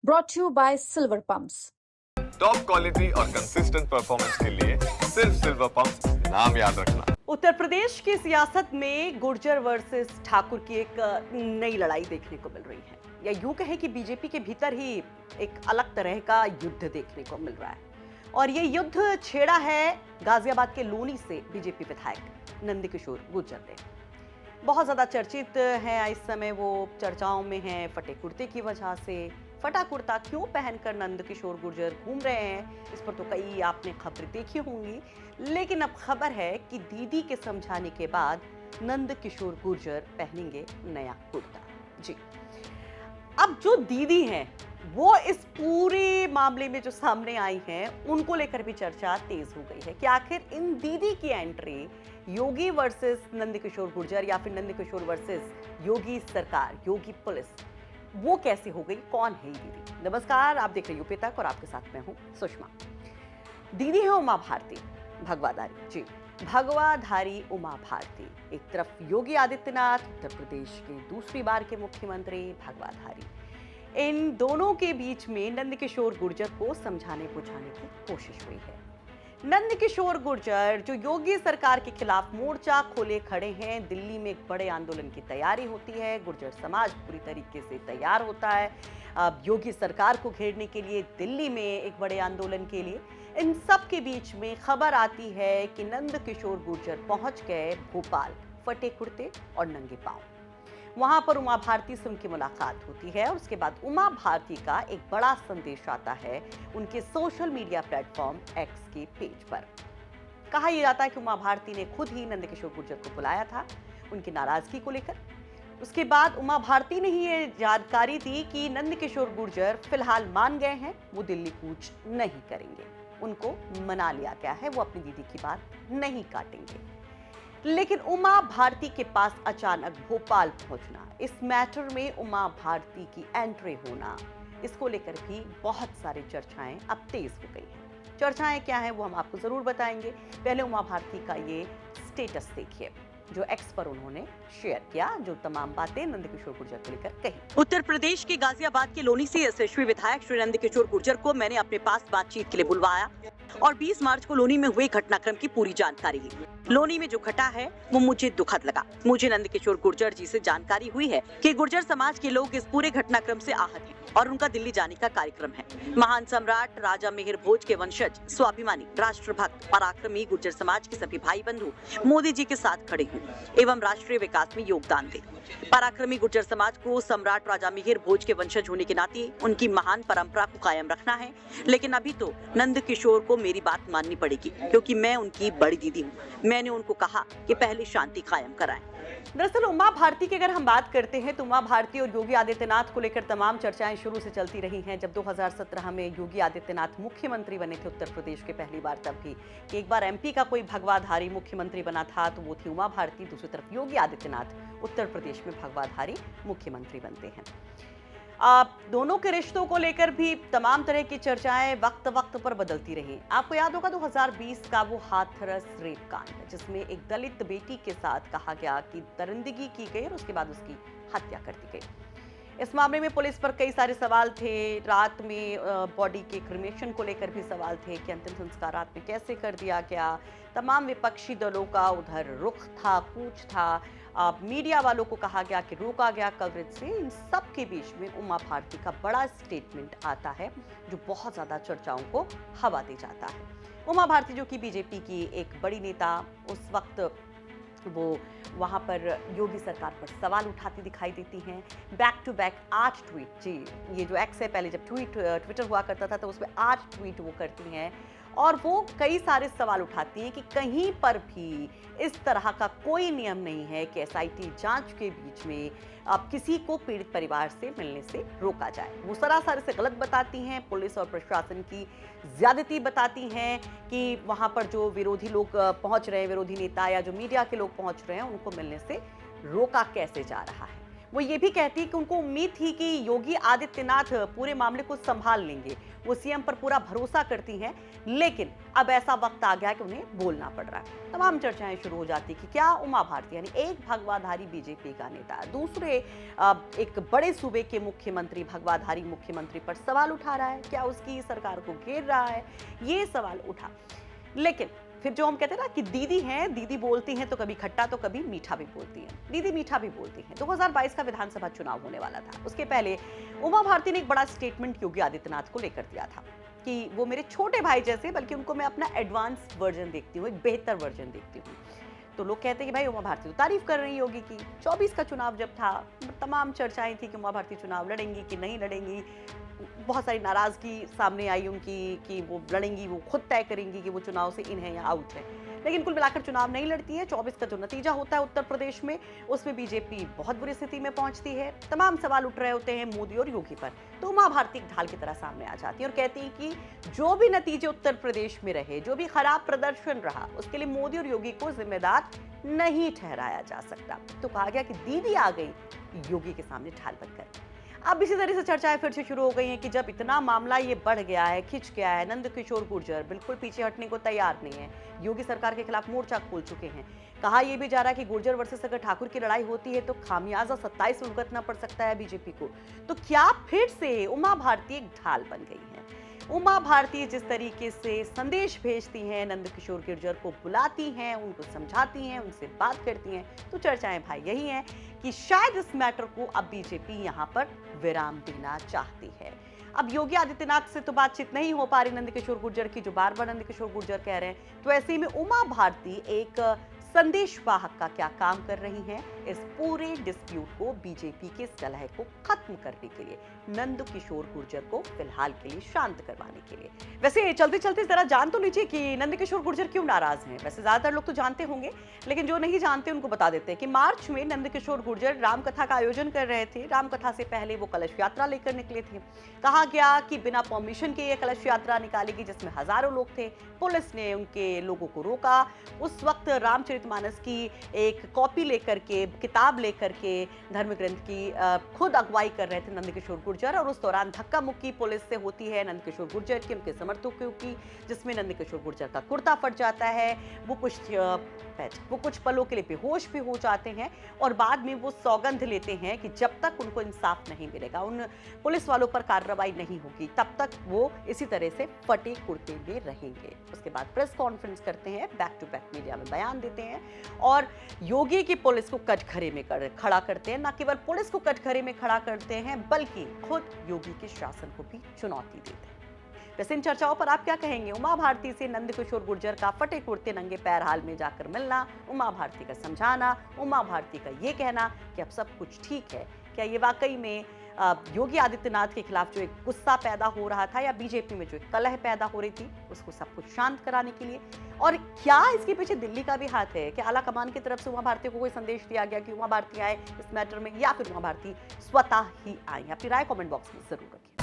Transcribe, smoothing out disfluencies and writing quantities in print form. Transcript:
brought to you by Silver Pumps. Top quality और consistent performance के लिए सिर्फ सिल्वर पंप नाम याद रखना। उत्तर प्रदेश की सियासत में गुर्जर वर्सेस ठाकुर की एक नई लड़ाई देखने को मिल रही है, या यूं कहें कि बीजेपी के भीतर ही एक अलग तरह का युद्ध देखने को मिल रहा है। और ये युद्ध छेड़ा है गाजियाबाद के लोनी से बीजेपी विधायक नंदकिशोर गुर्जर ने। बहुत ज्यादा चर्चित हैं इस समय, वो चर्चाओं में हैं फटे कुर्ते की वजह से। फटा कुर्ता क्यों पहनकर नंदकिशोर गुर्जर घूम रहे हैं, इस पर तो कई आपने खबरें देखी होंगी, लेकिन अब खबर है कि दीदी के समझाने के बाद नंदकिशोर गुर्जर पहनेंगे नया कुर्ता। जी, अब जो दीदी हैं वो इस पूरे मामले में जो सामने आई हैं, उनको लेकर भी चर्चा तेज हो गई है कि आखिर इन दीदी की एंट्री योगी वर्सेस नंदकिशोर गुर्जर या फिर नंदकिशोर वर्सेस योगी सरकार, योगी पुलिस, वो कैसे हो गई, कौन है ये दीदी। नमस्कार, आप देख रहे हैं यूपी तक और आपके साथ मैं हूं सुषमा। दीदी है उमा भारती भगवाधारी। जी, भगवाधारी उमा भारती। एक तरफ योगी आदित्यनाथ, उत्तर प्रदेश के दूसरी बार के मुख्यमंत्री भगवाधारी। इन दोनों के बीच में नंदकिशोर गुर्जर को समझाने बुझाने की कोशिश हुई है। नंदकिशोर गुर्जर जो योगी सरकार के खिलाफ मोर्चा खोले खड़े हैं, दिल्ली में एक बड़े आंदोलन की तैयारी होती है, गुर्जर समाज पूरी तरीके से तैयार होता है अब योगी सरकार को घेरने के लिए, दिल्ली में एक बड़े आंदोलन के लिए। इन सब के बीच में खबर आती है कि नंदकिशोर गुर्जर पहुंच गए भोपाल फटे कुर्ते और नंगे पांव। वहां पर उमा भारती से उनकी मुलाकात होती है और उसके बाद उमा भारती का एक बड़ा संदेश आता है उनके सोशल मीडिया प्लेटफॉर्म एक्स के पेज पर। कहा यह जाता है कि उमा भारती ने खुद ही नंदकिशोर गुर्जर को बुलाया था उनकी नाराजगी को लेकर। उसके बाद उमा भारती ने ही ये जानकारी दी कि नंदकिशोर गुर्जर फिलहाल मान गए हैं, वो दिल्ली कूच नहीं करेंगे, उनको मना लिया गया है, वो अपनी दीदी की बात नहीं काटेंगे। लेकिन उमा भारती के पास अचानक भोपाल पहुंचना, इस मैटर में उमा भारती की एंट्री होना, इसको लेकर भी बहुत सारी चर्चाएं अब तेज हो गई हैं। चर्चाएं क्या हैं वो हम आपको जरूर बताएंगे। पहले उमा भारती का ये स्टेटस देखिए जो एक्स पर उन्होंने शेयर किया, जो तमाम बातें नंदकिशोर गुर्जर को लेकर कही। उत्तर प्रदेश के गाजियाबाद के लोनी से यशस्वी विधायक श्री नंदकिशोर गुर्जर को मैंने अपने पास बातचीत के लिए बुलवाया और 20 मार्च को लोनी में हुए घटनाक्रम की पूरी जानकारी ली। लोनी में जो घटा है वो मुझे दुखद लगा। मुझे नंदकिशोर गुर्जर जी से जानकारी हुई है कि गुर्जर समाज के लोग इस पूरे घटनाक्रम से आहत हैं और उनका दिल्ली जाने का कार्यक्रम है। महान सम्राट राजा मिहिर भोज के वंशज, स्वाभिमानी, राष्ट्रभक्त, पराक्रमी गुर्जर समाज के सभी भाई बंधु मोदी जी के साथ खड़े हों एवं राष्ट्रीय विकास में योगदान दें। पराक्रमी गुर्जर समाज को सम्राट राजा मिहिर भोज के वंशज होने के नाते उनकी महान परंपरा को कायम रखना है, लेकिन अभी तो नंदकिशोर को मेरी बात माननी पड़ेगी क्योंकि मैं उनकी बड़ी दीदी हूँ। मैंने उनको कहा कि पहले शांति कायम कराएं। दरअसल उमा भारती की अगर हम बात करते हैं तो उमा भारती और योगी आदित्यनाथ को लेकर तमाम चर्चाएं शुरू से चलती रही हैं। जब 2017 में योगी आदित्यनाथ मुख्यमंत्री बने थे उत्तर प्रदेश के पहली बार, तब भी कि एक बार एमपी का कोई भगवाधारी मुख्यमंत्री बना था तो वो थी उमा भारती। दूसरी तरफ योगी आदित्यनाथ उत्तर प्रदेश में भगवाधारी मुख्यमंत्री बनते हैं। दोनों के रिश्तों को लेकर भी तमाम तरह की चर्चाएं वक्त वक्त पर बदलती रही। आपको याद होगा 2020 का वो हाथरस रेप कांड, जिसमें एक दलित बेटी के साथ कहा गया कि दरिंदगी की गई और उसके बाद उसकी हत्या कर दी गई। इस मामले में पुलिस पर कई सारे सवाल थे। रात में बॉडी के क्रिमेशन को लेकर भी सवाल थे कि अंतिम संस्कार रात में कैसे कर दिया गया। तमाम विपक्षी दलों का उधर रुख था, कूच था। मीडिया वालों को कहा गया कि रोका गया कवरेज से। इन सब के बीच में उमा भारती का बड़ा स्टेटमेंट आता है जो बहुत ज्यादा चर्चाओं को हवा दे जाता है। उमा भारती जो कि बीजेपी की एक बड़ी नेता, उस वक्त वो वहां पर योगी सरकार पर सवाल उठाती दिखाई देती हैं। बैक टू बैक 8 ट्वीट, जी ये जो एक्स है, पहले जब ट्विटर हुआ करता था तो उसमें 8 ट्वीट वो करती हैं और वो कई सारे सवाल उठाती हैं कि कहीं पर भी इस तरह का कोई नियम नहीं है कि एसआईटी जांच के बीच में अब किसी को पीड़ित परिवार से मिलने से रोका जाए। वो सरासर से गलत बताती हैं, पुलिस और प्रशासन की ज्यादती बताती हैं कि वहां पर जो विरोधी लोग पहुंच रहे हैं, विरोधी नेता या जो मीडिया के लोग पहुंच रहे हैं, उनको मिलने से रोका कैसे जा रहा है। वो ये भी कहती है कि उनको उम्मीद थी कि योगी आदित्यनाथ पूरे मामले को संभाल लेंगे, वो सीएम पर पूरा भरोसा करती हैं, लेकिन अब ऐसा वक्त आ गया कि उन्हें बोलना पड़ रहा है। तमाम चर्चाएं शुरू हो जाती कि क्या उमा भारती यानी एक भगवाधारी बीजेपी का नेता दूसरे एक बड़े सूबे के मुख्यमंत्री भगवाधारी मुख्यमंत्री पर सवाल उठा रहा है, क्या उसकी सरकार को घेर रहा है, ये सवाल उठा। लेकिन फिर जो हम कहते हैं ना कि दीदी हैं, दीदी बोलती हैं तो कभी खट्टा तो कभी मीठा भी बोलती हैं, दीदी मीठा भी बोलती हैं। 2022 का विधानसभा चुनाव होने वाला था, उसके पहले उमा भारती ने एक बड़ा स्टेटमेंट योगी आदित्यनाथ को लेकर दिया था कि वो मेरे छोटे भाई जैसे, बल्कि उनको मैं अपना एडवांस वर्जन देखती हूँ, एक बेहतर वर्जन देखती हूँ। तो लोग कहते हैं कि भाई उमा भारती तो तारीफ कर रही योगी की। 24 का चुनाव जब था, तमाम चर्चाएं थी कि उमा भारती चुनाव लड़ेंगी कि नहीं लड़ेंगी, बहुत सारी नाराजगी सामने आई उनकी कि वो लड़ेंगी, वो खुद तय करेंगी कि वो चुनाव से इन है या आउट है। लेकिन कुल मिलाकर चुनाव नहीं लड़ती है। 24 का जो नतीजा होता है उत्तर प्रदेश में, उसमें बीजेपी बहुत बुरी स्थिति में पहुंचती है। तमाम सवाल उठ रहे होते हैं मोदी और योगी पर, तो उमा भारती एक ढाल की तरह सामने आ जाती है और कहती है कि जो भी नतीजे उत्तर प्रदेश में रहे, जो भी खराब प्रदर्शन रहा, उसके लिए मोदी और योगी को जिम्मेदार नहीं ठहराया जा सकता। तो कहा गया कि दीदी आ गई योगी के सामने ढाल बनकर। अब इसी तरह से चर्चाएं फिर से शुरू हो गई हैं कि जब इतना मामला ये बढ़ गया है, खिंच गया है, नंदकिशोर गुर्जर बिल्कुल पीछे हटने को तैयार नहीं है, योगी सरकार के खिलाफ मोर्चा खोल चुके हैं। कहा यह भी जा रहा है कि गुर्जर वर्सेस अगर ठाकुर की लड़ाई होती है तो खामियाजा 27 में भुगतना पड़ सकता है बीजेपी को। तो क्या फिर से उमा भारती एक ढाल बन गई है? उमा भारती जिस तरीके से संदेश भेजती हैं, नंदकिशोर गुर्जर को बुलाती हैं, उनको समझाती हैं, उनसे बात करती हैं, तो चर्चाएं भाई यही हैं कि शायद इस मैटर को अब बीजेपी यहां पर विराम देना चाहती है। अब योगी आदित्यनाथ से तो बातचीत नहीं हो पा रही नंदकिशोर गुर्जर की, जो बार बार नंदकिशोर गुर्जर कह रहे हैं, तो ऐसे में उमा भारती एक संदेश वाहक का क्या काम कर रही हैं इस पूरे डिस्प्यूट को, बीजेपी के कलह को खत्म करने के लिए, नंदकिशोर गुर्जर को फिलहाल के लिए शांत करवाने के लिए। वैसे चलते चलते जरा जान तो लीजिए कि नंदकिशोर गुर्जर क्यों नाराज हैं। वैसे ज्यादातर लोग तो जानते होंगे, लेकिन जो नहीं जानते उनको बता देते हैं कि मार्च में नंदकिशोर गुर्जर रामकथा का आयोजन कर रहे थे। रामकथा से पहले वो कलश यात्रा लेकर निकले थे। कहा गया कि बिना परमिशन के ये कलश यात्रा निकालेगी, जिसमें हजारों लोग थे। पुलिस ने उनके लोगों को रोका। उस वक्त रामचरितमानस की एक कॉपी लेकर के, किताब लेकर के धर्म ग्रंथ की खुद अगुवाई कर रहे थे नंदकिशोर गुर्जर, और उस दौरान धक्का मुक्की पुलिस से होती है नंदकिशोर गुर्जर की, उनके समर्थकों की, जिसमें नंदकिशोर गुर्जर का कुर्ता फट जाता है। वो कुछ पलों के लिए बेहोश भी हो जाते हैं और बाद में वो सौगंध लेते हैं कि जब तक उनको इंसाफ नहीं मिलेगा, उन पुलिस वालों पर कार्रवाई नहीं होगी, तब तक वो इसी तरह से फटे कुर्ते में रहेंगे। उसके बाद प्रेस कॉन्फ्रेंस करते हैं, बैक टू बैक मीडिया में बयान देते हैं और योगी की पुलिस को कटघरे में खड़ा करते हैं। न केवल पुलिस को कटघरे में खड़ा करते हैं, बल्कि खुद योगी के शासन को भी चुनौती देते हैं। वैसे इन चर्चाओं पर आप क्या कहेंगे? उमा भारती से नंदकिशोर गुर्जर का फटे कुर्ते नंगे पैर हाल में जाकर मिलना, उमा भारती का समझाना, उमा भारती का ये कहना कि अब सब कुछ ठीक है, क्या ये वाकई में योगी आदित्यनाथ के खिलाफ जो एक गुस्सा पैदा हो रहा था या बीजेपी में जो एक कलह पैदा हो रही थी, उसको सब कुछ शांत कराने के लिए? और क्या इसके पीछे दिल्ली का भी हाथ है? क्या आला कमान की तरफ से उमा भारती को कोई संदेश दिया गया कि उमा भारती आए इस मैटर में, या फिर उमा भारती स्वतः ही आई? अपनी राय कमेंट बॉक्स में जरूर रखिए।